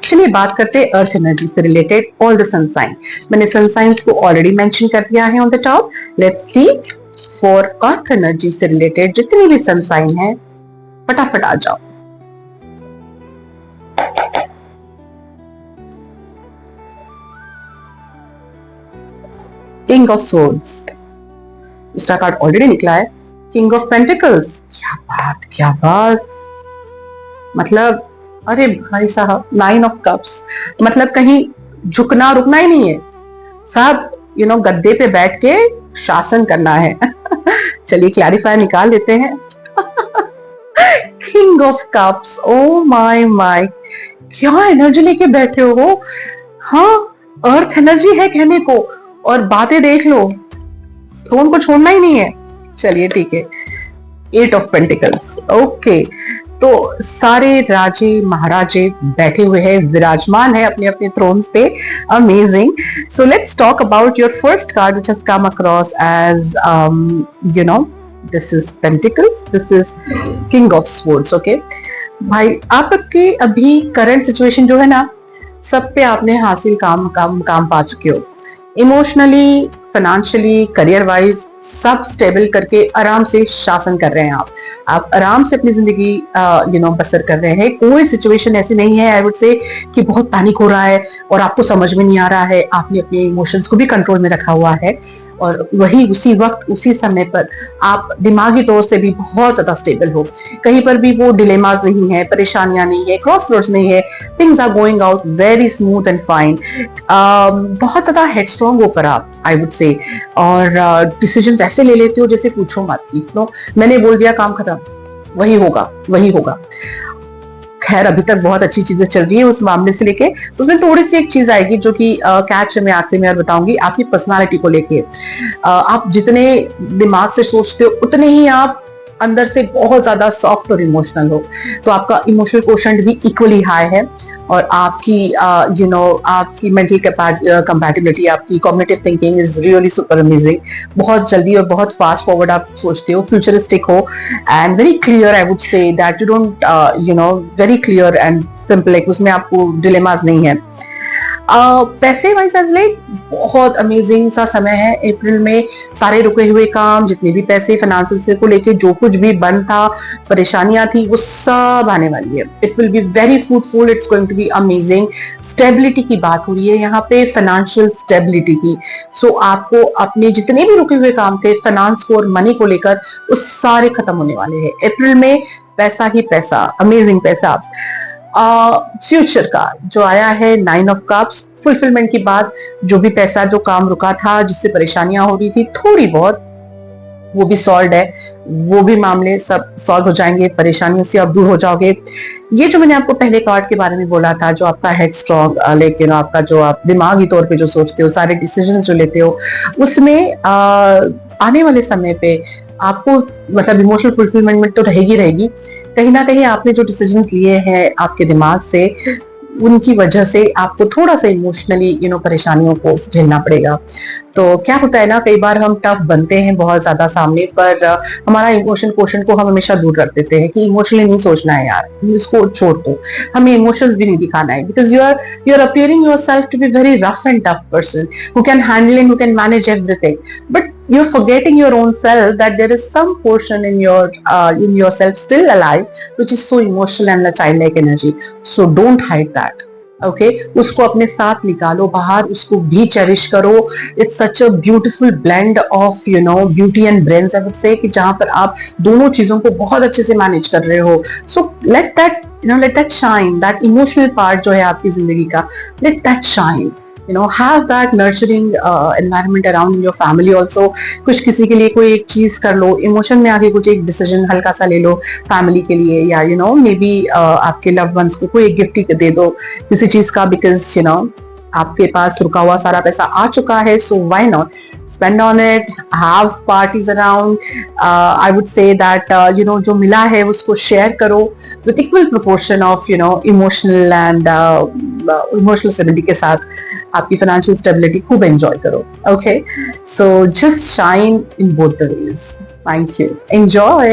चलिए बात करते हैं अर्थ एनर्जी से related all the sun sign. मैंने सन साइंस को ऑलरेडी मेंशन कर दिया है on the top. Let's see for earth energy से रिलेटेड जितनी भी सन साइन है फटाफट आ जाओ। किंग ऑफ सोर्ड्स, दूसरा कार्ड ऑलरेडी निकला है, किंग ऑफ पेंटिकल्स। क्या बात क्या बात, मतलब अरे भाई साहब, नाइन ऑफ कप्स, मतलब कहीं झुकना रुकना ही नहीं है, सब गद्दे पे बैठ के शासन करना है। चलिए क्लैरिफायर निकाल लेते हैं। King of cups, oh my my, क्या एनर्जी लेके बैठे हो। हाँ, अर्थ एनर्जी है कहने को, और बातें देख लो, थ्रोन को छोड़ना ही नहीं है। चलिए ठीक है, एट ऑफ पेंटिकल्स। ओके, तो सारे राजे महाराजे बैठे हुए हैं, विराजमान है अपने अपने थ्रोन्स पे। Amazing. So let's talk about your first card which has come across as this is pentacles, this is king of swords. Okay भाई, आपके अभी करंट सिचुएशन जो है ना, सब पे आपने हासिल काम पा चुके हो। इमोशनली, फाइनेंशियली, करियर वाइज सब स्टेबल करके आराम से शासन कर रहे हैं आप आराम से अपनी जिंदगी बसर कर रहे हैं। कोई सिचुएशन ऐसी नहीं है आई वुड से कि बहुत पैनिक हो रहा है और आपको समझ में नहीं आ रहा है। आपने अपने इमोशंस को भी कंट्रोल में रखा हुआ है, और वही उसी वक्त उसी समय पर आप दिमागी तौर से भी बहुत ज्यादा स्टेबल हो। कहीं पर भी वो डिलेमास नहीं है, परेशानियां नहीं है, क्रॉसरोड्स नहीं है, things are going out very smooth and fine. बहुत ज्यादा हेडस्ट्रॉन्ग होकर आप आई वुड से, और डिसीजन ऐसे ले लेते हो जैसे पूछो मत। तो मैंने बोल दिया, काम खत्म, वही होगा वही होगा। खैर अभी तक बहुत अच्छी चीजें चल रही है उस मामले से लेके। उसमें थोड़ी सी एक चीज आएगी जो कि कैच है, मैं आखिर में और बताऊंगी, आपकी पर्सनालिटी को लेके। आप जितने दिमाग से सोचते हो उतने ही आप अंदर से बहुत ज्यादा सॉफ्ट और इमोशनल हो, तो आपका इमोशनल कोशेंट भी इक्वली हाई है, और आपकी आपकी मेंटल कंपैटिबिलिटी, आपकी cognitive thinking is really super amazing. बहुत जल्दी और बहुत फास्ट फॉरवर्ड आप सोचते हो, फ्यूचरिस्टिक हो, and very clear I would say that you don't very clear and simple, like उसमें आपको डिलेमास नहीं है। पैसे वाइज बहुत अमेजिंग सा समय है। अप्रैल में सारे रुके हुए काम, जितने भी पैसे फाइनेंशियल से को लेके जो कुछ भी बंद था, परेशानियां थी, वो सब आने वाली है। It will be very fruitful, it's going to be amazing. Stability की बात हो रही है यहाँ पे, फाइनेंशियल स्टेबिलिटी की। सो आपको अपने जितने भी रुके हुए काम थे फाइनेंस को और मनी को लेकर, वो सारे खत्म होने वाले हैं। अप्रैल में पैसा ही पैसा, अमेजिंग पैसा। फ्यूचर का जो आया है नाइन ऑफ कप्स, फुलफिलमेंट की बात, जो भी पैसा, जो काम रुका था, जिससे परेशानियां हो रही थी थोड़ी बहुत, वो भी सॉल्व है, वो भी मामले सब सॉल्व हो जाएंगे, परेशानियों से आप दूर हो जाओगे। ये जो मैंने आपको पहले कार्ड के बारे में बोला था, जो आपका हेड स्ट्रॉन्ग, लेकिन आपका जो आप दिमागी तौर पे जो सोचते हो, सारे डिसीजंस जो लेते हो, उसमें आने वाले समय पे आपको मतलब इमोशनल फुलफिलमेंट तो रहेगी। कहीं ना कहीं आपने जो डिसीजन लिए हैं आपके दिमाग से, उनकी वजह से आपको थोड़ा सा इमोशनली परेशानियों को झेलना पड़ेगा। तो क्या होता है ना, कई बार हम टफ बनते हैं बहुत ज्यादा सामने, पर हमारा इमोशन क्वेश्चन को हम हमेशा दूर रख देते हैं कि इमोशनली नहीं सोचना है यार, इसको छोड़ दो, हमें इमोशंस भी नहीं दिखाना है, because you are appearing yourself to be very rough and tough person who can handle and who can manage everything, but you're forgetting your own self, that there is some portion in yourself still alive which is so emotional and the childlike energy. So don't hide that. Okay, उसको अपने साथ निकालो बाहर, उसको भी cherish करो। It's such a beautiful blend of beauty and brains I would say, कि जहाँ पर आप दोनों चीजों को बहुत अच्छे से मैनेज कर रहे हो। So let that shine, that emotional part जो है आपकी जिंदगी का, let that shine. Have that nurturing environment around your family also. कुछ किसी के लिए कोई एक चीज कर लो, इमोशन में आके कुछ एक डिसीजन हल्का सा ले लो फैमिली के लिए, या मे बी आपके लव्ड वंस को कोई एक गिफ्ट दे दो किसी चीज का, बिकॉज आपके पास रुका हुआ सारा पैसा आ चुका है। So why not spend on it, have parties around. I would say that जो मिला है उसको शेयर करो with equal proportion of emotional and emotional stability के साथ आपकी financial stability खूब enjoy करो. Okay, so just shine in both the ways. Thank you. Enjoy.